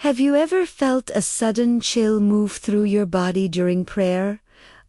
Have you ever felt a sudden chill move through your body during prayer?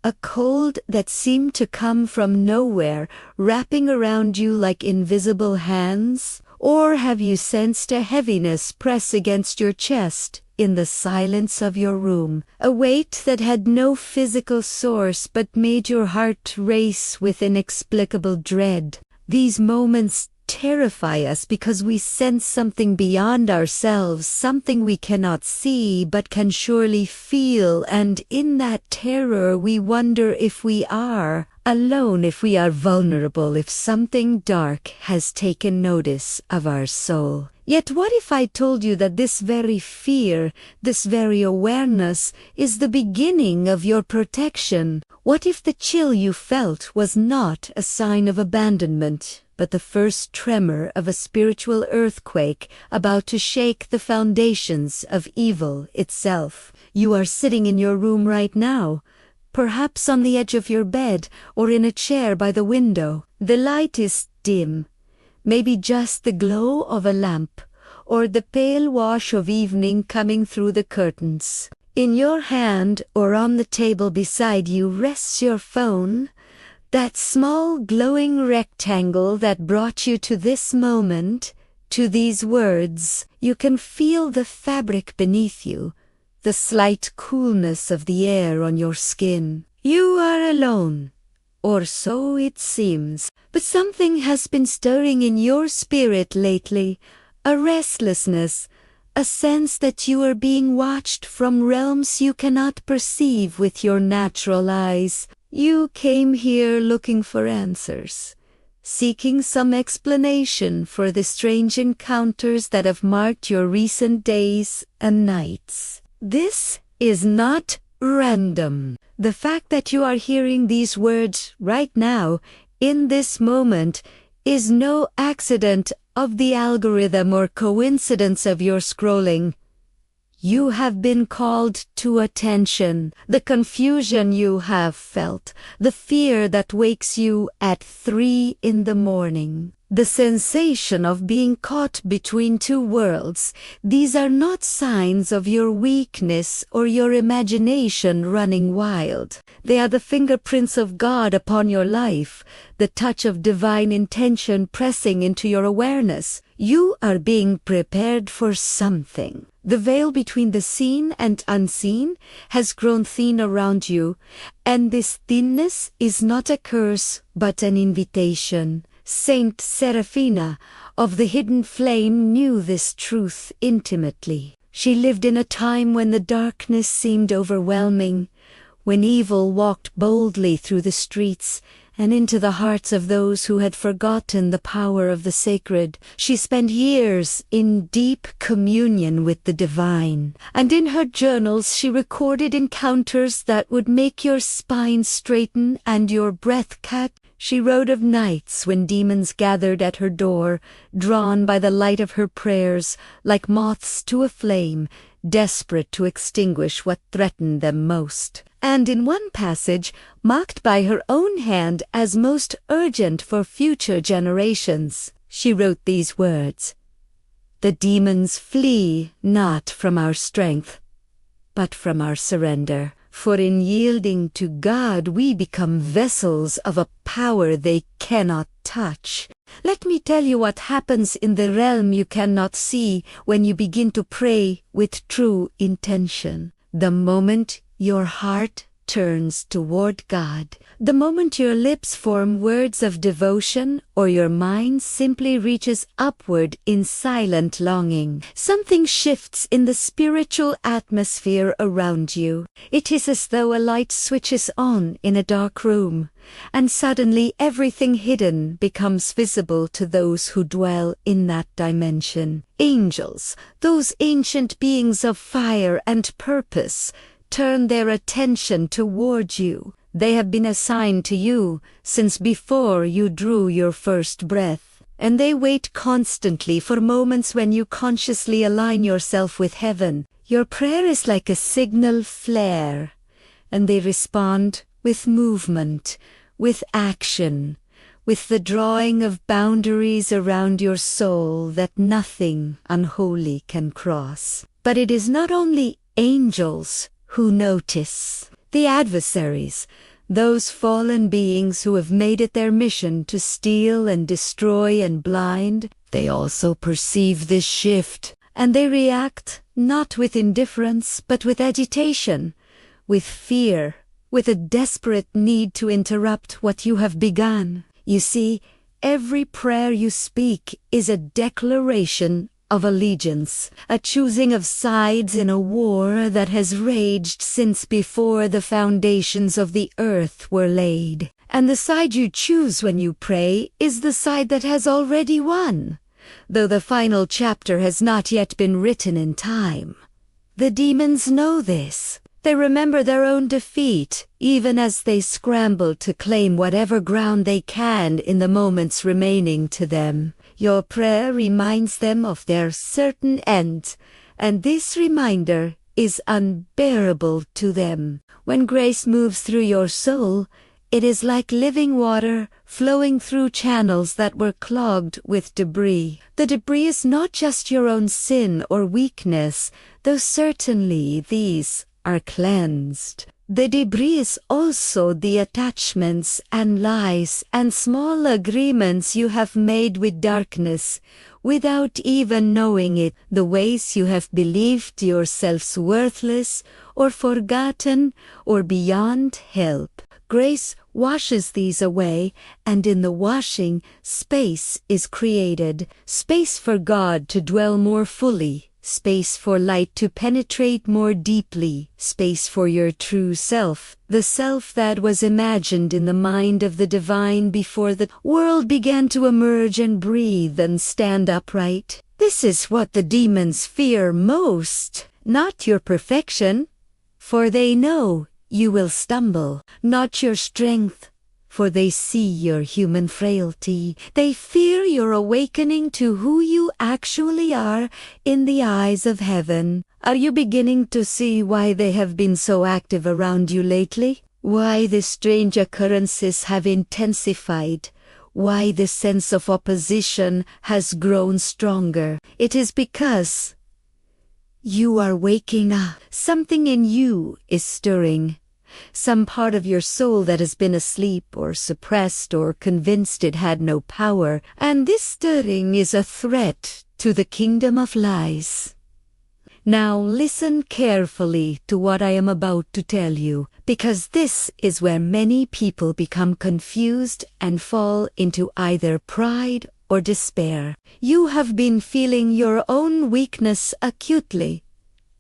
A cold that seemed to come from nowhere, wrapping around you like invisible hands? Or have you sensed a heaviness press against your chest in the silence of your room? A weight that had no physical source but made your heart race with inexplicable dread. These moments terrify us because we sense something beyond ourselves, something we cannot see but can surely feel, and in that terror we wonder if we are alone, if we are vulnerable, if something dark has taken notice of our soul. Yet what if I told you that this very fear, this very awareness, is the beginning of your protection? What if the chill you felt was not a sign of abandonment, but the first tremor of a spiritual earthquake about to shake the foundations of evil itself? You are sitting in your room right now, perhaps on the edge of your bed or in a chair by the window. The light is dim, maybe just the glow of a lamp or the pale wash of evening coming through the curtains. In your hand or on the table beside you rests your phone, that small glowing rectangle that brought you to this moment, to these words. You can feel the fabric beneath you, the slight coolness of the air on your skin. You are alone, or so it seems, but something has been stirring in your spirit lately, a restlessness, a sense that you are being watched from realms you cannot perceive with your natural eyes. You came here looking for answers, seeking some explanation for the strange encounters that have marked your recent days and nights. This is not random. The fact that you are hearing these words right now, in this moment, is no accident of the algorithm or coincidence of your scrolling. You have been called to attention. The confusion you have felt, the fear that wakes you at 3 in the morning, the sensation of being caught between two worlds, these are not signs of your weakness or your imagination running wild. They are the fingerprints of God upon your life, the touch of divine intention pressing into your awareness. You are being prepared for something. The veil between the seen and unseen has grown thin around you, and this thinness is not a curse but an invitation. Saint Seraphina of the hidden flame knew this truth intimately. She lived in a time when the darkness seemed overwhelming, when evil walked boldly through the streets and into the hearts of those who had forgotten the power of the sacred. She spent years in deep communion with the divine, and in her journals she recorded encounters that would make your spine straighten and your breath catch. She wrote of nights when demons gathered at her door, drawn by the light of her prayers, like moths to a flame, desperate to extinguish what threatened them most. And in one passage, marked by her own hand as most urgent for future generations, she wrote these words: "The demons flee not from our strength, but from our surrender. For in yielding to God we become vessels of a power they cannot touch." Let me tell you what happens in the realm you cannot see when you begin to pray with true intention. The moment your heart turns toward God, the moment your lips form words of devotion or your mind simply reaches upward in silent longing, something shifts in the spiritual atmosphere around you. It is as though a light switches on in a dark room, and suddenly everything hidden becomes visible to those who dwell in that dimension. Angels, those ancient beings of fire and purpose, turn their attention toward you. They have been assigned to you since before you drew your first breath, and they wait constantly for moments when you consciously align yourself with heaven. Your prayer is like a signal flare, and they respond with movement, with action, with the drawing of boundaries around your soul that nothing unholy can cross. But it is not only angels who notice. The adversaries, those fallen beings who have made it their mission to steal and destroy and blind, they also perceive this shift, and they react not with indifference but with agitation, with fear, with a desperate need to interrupt what you have begun. You see, every prayer you speak is a declaration of allegiance, a choosing of sides in a war that has raged since before the foundations of the earth were laid. And the side you choose when you pray is the side that has already won, though the final chapter has not yet been written in time. The demons know this. They remember their own defeat, even as they scramble to claim whatever ground they can in the moments remaining to them. Your prayer reminds them of their certain end, and this reminder is unbearable to them. When grace moves through your soul, it is like living water flowing through channels that were clogged with debris. The debris is not just your own sin or weakness, though certainly these are cleansed. The debris is also the attachments and lies and small agreements you have made with darkness, without even knowing it, the ways you have believed yourselves worthless or forgotten or beyond help. Grace washes these away, and in the washing, space is created, space for God to dwell more fully, space for light to penetrate more deeply, space for your true self, the self that was imagined in the mind of the divine before the world began to emerge and breathe and stand upright. This is what the demons fear most, not your perfection, for they know you will stumble, not your strength, for they see your human frailty. They fear your awakening to who you actually are in the eyes of heaven. Are you beginning to see why they have been so active around you lately? Why the strange occurrences have intensified? Why the sense of opposition has grown stronger? It is because you are waking up. Something in you is stirring. Some part of your soul that has been asleep or suppressed or convinced it had no power, and this stirring is a threat to the kingdom of lies. Now listen carefully to what I am about to tell you, because this is where many people become confused and fall into either pride or despair. You have been feeling your own weakness acutely.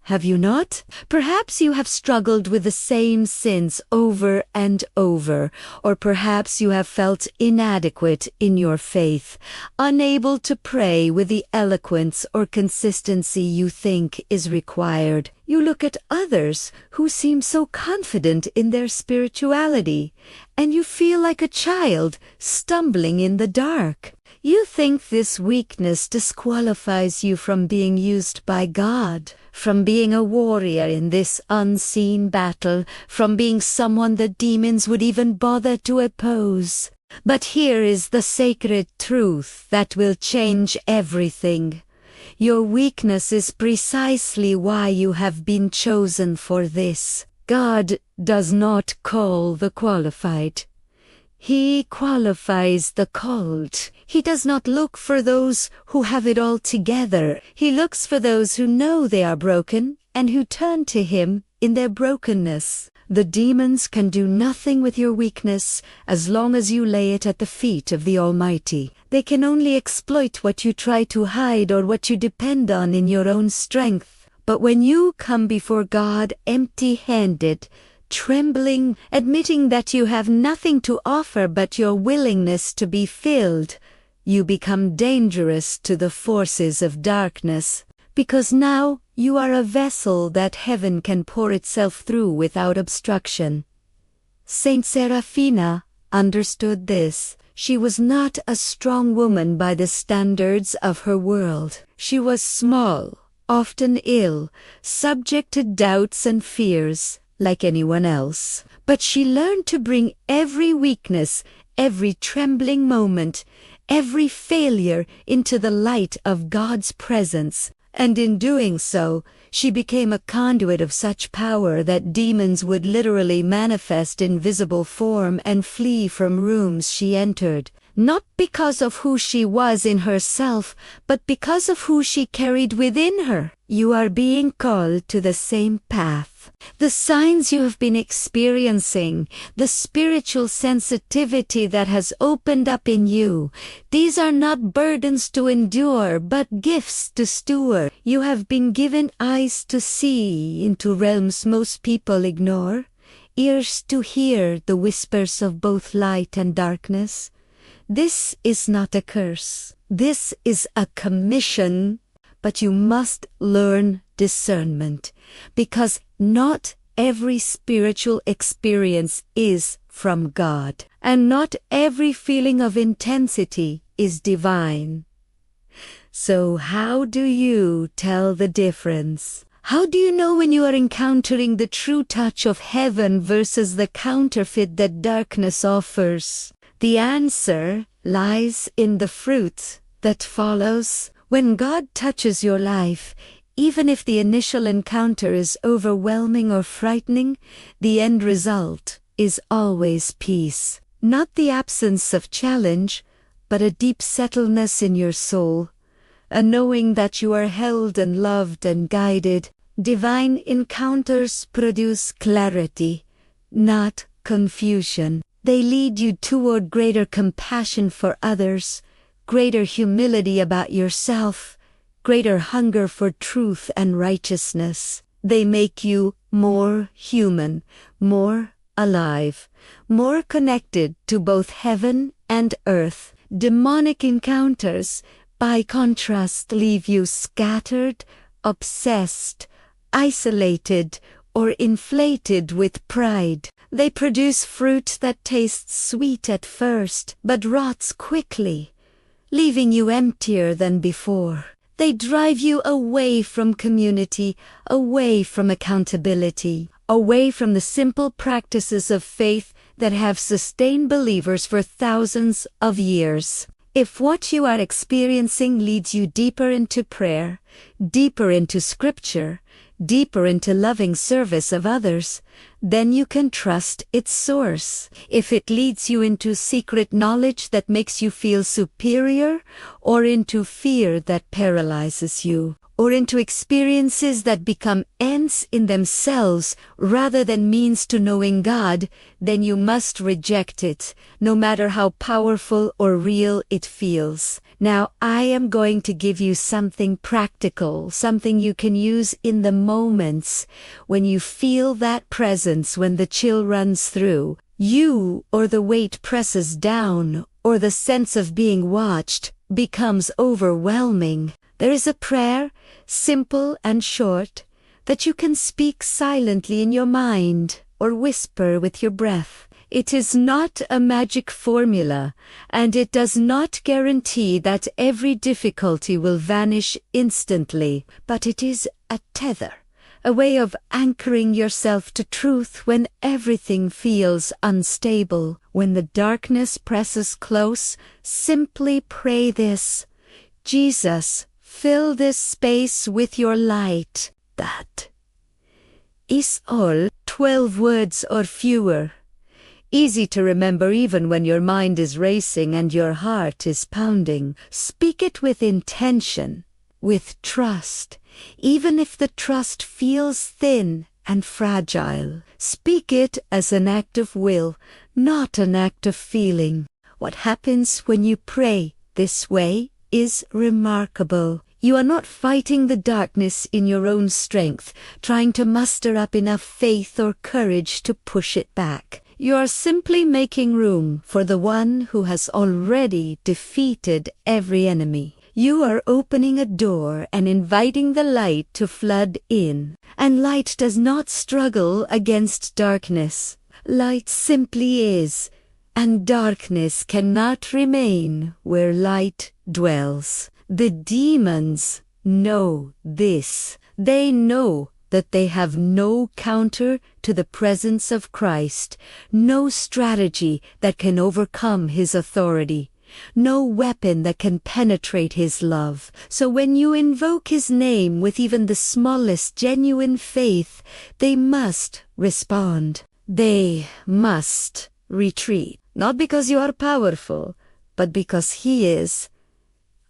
Have you not? Perhaps you have struggled with the same sins over and over, or perhaps you have felt inadequate in your faith, unable to pray with the eloquence or consistency you think is required. You look at others who seem so confident in their spirituality, and you feel like a child stumbling in the dark. You think this weakness disqualifies you from being used by God, from being a warrior in this unseen battle, from being someone the demons would even bother to oppose. But here is the sacred truth that will change everything. Your weakness is precisely why you have been chosen for this. God does not call the qualified. He qualifies the called. He does not look for those who have it all together. He looks for those who know they are broken and who turn to Him in their brokenness. The demons can do nothing with your weakness as long as you lay it at the feet of the Almighty. They can only exploit what you try to hide or what you depend on in your own strength. But when you come before God empty-handed, trembling, admitting that you have nothing to offer but your willingness to be filled, you become dangerous to the forces of darkness, because now you are a vessel that heaven can pour itself through without obstruction. Saint Seraphina understood this. She was not a strong woman by the standards of her world. She was small, often ill, subject to doubts and fears, like anyone else. But she learned to bring every weakness, every trembling moment, every failure into the light of God's presence. And in doing so, she became a conduit of such power that demons would literally manifest in visible form and flee from rooms she entered, not because of who she was in herself, but because of who she carried within her. You are being called to the same path. The signs you have been experiencing, the spiritual sensitivity that has opened up in you, these are not burdens to endure, but gifts to steward. You have been given eyes to see into realms most people ignore, ears to hear the whispers of both light and darkness. This is not a curse. This is a commission. But you must learn discernment, because not every spiritual experience is from God, and not every feeling of intensity is divine. So how do you tell the difference? How do you know when you are encountering the true touch of heaven versus the counterfeit that darkness offers? The answer lies in the fruit that follows. When God touches your life, even if the initial encounter is overwhelming or frightening, the end result is always peace. Not the absence of challenge, but a deep settledness in your soul, a knowing that you are held and loved and guided. Divine encounters produce clarity, not confusion. They lead you toward greater compassion for others, greater humility about yourself, greater hunger for truth and righteousness. They make you more human, more alive, more connected to both heaven and earth. Demonic encounters, by contrast, leave you scattered, obsessed, isolated, or inflated with pride. They produce fruit that tastes sweet at first, but rots quickly, leaving you emptier than before. They drive you away from community, away from accountability, away from the simple practices of faith that have sustained believers for thousands of years. If what you are experiencing leads you deeper into prayer, deeper into scripture, deeper into loving service of others, then you can trust its source. If it leads you into secret knowledge that makes you feel superior, or into fear that paralyzes you, or into experiences that become ends in themselves rather than means to knowing God, then you must reject it, no matter how powerful or real it feels. Now, I am going to give you something practical, something you can use in the moments when you feel that presence, when the chill runs through you, or the weight presses down, or the sense of being watched becomes overwhelming. There is a prayer, simple and short, that you can speak silently in your mind or whisper with your breath. It is not a magic formula, and it does not guarantee that every difficulty will vanish instantly, but it is a tether, a way of anchoring yourself to truth when everything feels unstable. When the darkness presses close, simply pray this: Jesus, fill this space with your light. That is all. 12 words or fewer. Easy to remember even when your mind is racing and your heart is pounding. Speak it with intention, with trust, even if the trust feels thin and fragile. Speak it as an act of will, not an act of feeling. What happens when you pray this way is remarkable. You are not fighting the darkness in your own strength, trying to muster up enough faith or courage to push it back. You are simply making room for the one who has already defeated every enemy. You are opening a door and inviting the light to flood in. And light does not struggle against darkness. Light simply is, and darkness cannot remain where light dwells. The demons know this. They know that they have no counter to the presence of Christ, no strategy that can overcome His authority, no weapon that can penetrate His love. So when you invoke His name with even the smallest genuine faith, they must respond. They must retreat. Not because you are powerful, but because He is.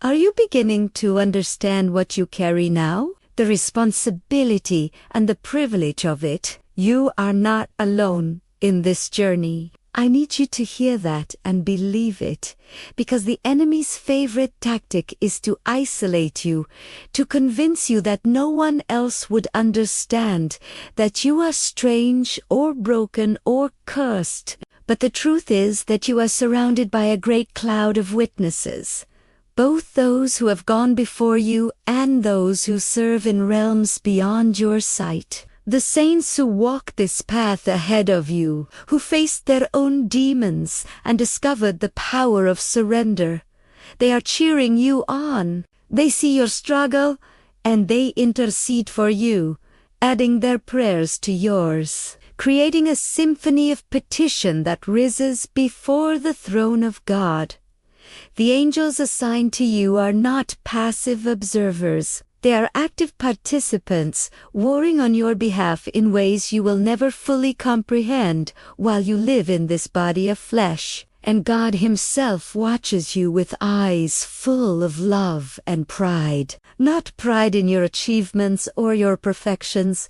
Are you beginning to understand what you carry now? The responsibility and the privilege of it. You are not alone in this journey. I need you to hear that and believe it, because the enemy's favorite tactic is to isolate you, to convince you that no one else would understand, that you are strange or broken or cursed. But the truth is that you are surrounded by a great cloud of witnesses, both those who have gone before you and those who serve in realms beyond your sight. The saints who walk this path ahead of you, who faced their own demons and discovered the power of surrender. They are cheering you on. They see your struggle and they intercede for you, adding their prayers to yours, creating a symphony of petition that rises before the throne of God. The angels assigned to you are not passive observers. They are active participants, warring on your behalf in ways you will never fully comprehend while you live in this body of flesh. And God Himself watches you with eyes full of love and pride. Not pride in your achievements or your perfections,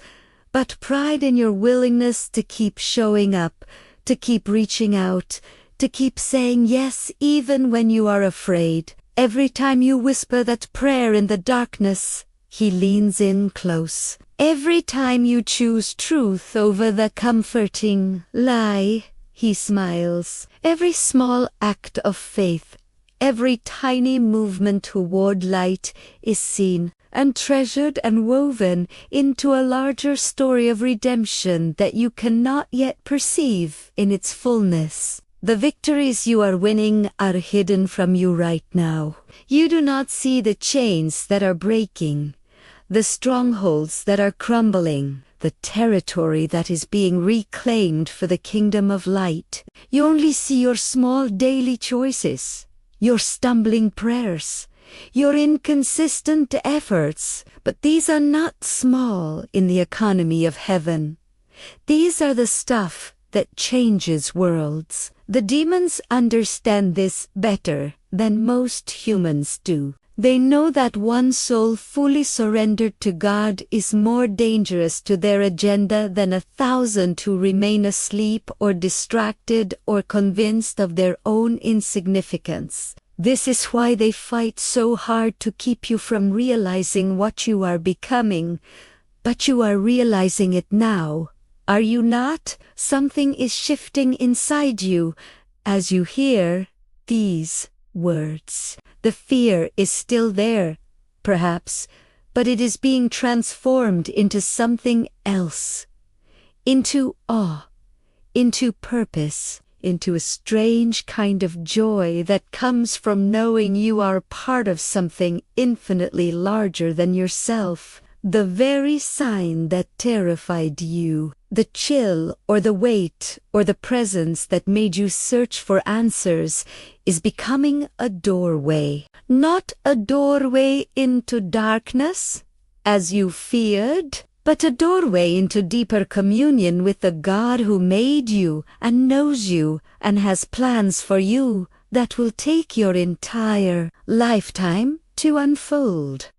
but pride in your willingness to keep showing up, to keep reaching out, to keep saying yes even when you are afraid. Every time you whisper that prayer in the darkness, He leans in close. Every time you choose truth over the comforting lie, He smiles. Every small act of faith, every tiny movement toward light is seen and treasured and woven into a larger story of redemption that you cannot yet perceive in its fullness. The victories you are winning are hidden from you right now. You do not see the chains that are breaking, the strongholds that are crumbling, the territory that is being reclaimed for the kingdom of light. You only see your small daily choices, your stumbling prayers, your inconsistent efforts, but these are not small in the economy of heaven. These are the stuff that changes worlds. The demons understand this better than most humans do. They know that one soul fully surrendered to God is more dangerous to their agenda than 1,000 who remain asleep or distracted or convinced of their own insignificance. This is why they fight so hard to keep you from realizing what you are becoming. But you are realizing it now. Are you not? Something is shifting inside you as you hear these words. The fear is still there, perhaps, but it is being transformed into something else. Into awe, into purpose, into a strange kind of joy that comes from knowing you are part of something infinitely larger than yourself. The very sign that terrified you, the chill or the weight or the presence that made you search for answers, is becoming a doorway. Not a doorway into darkness, as you feared, but a doorway into deeper communion with the God who made you and knows you and has plans for you that will take your entire lifetime to unfold.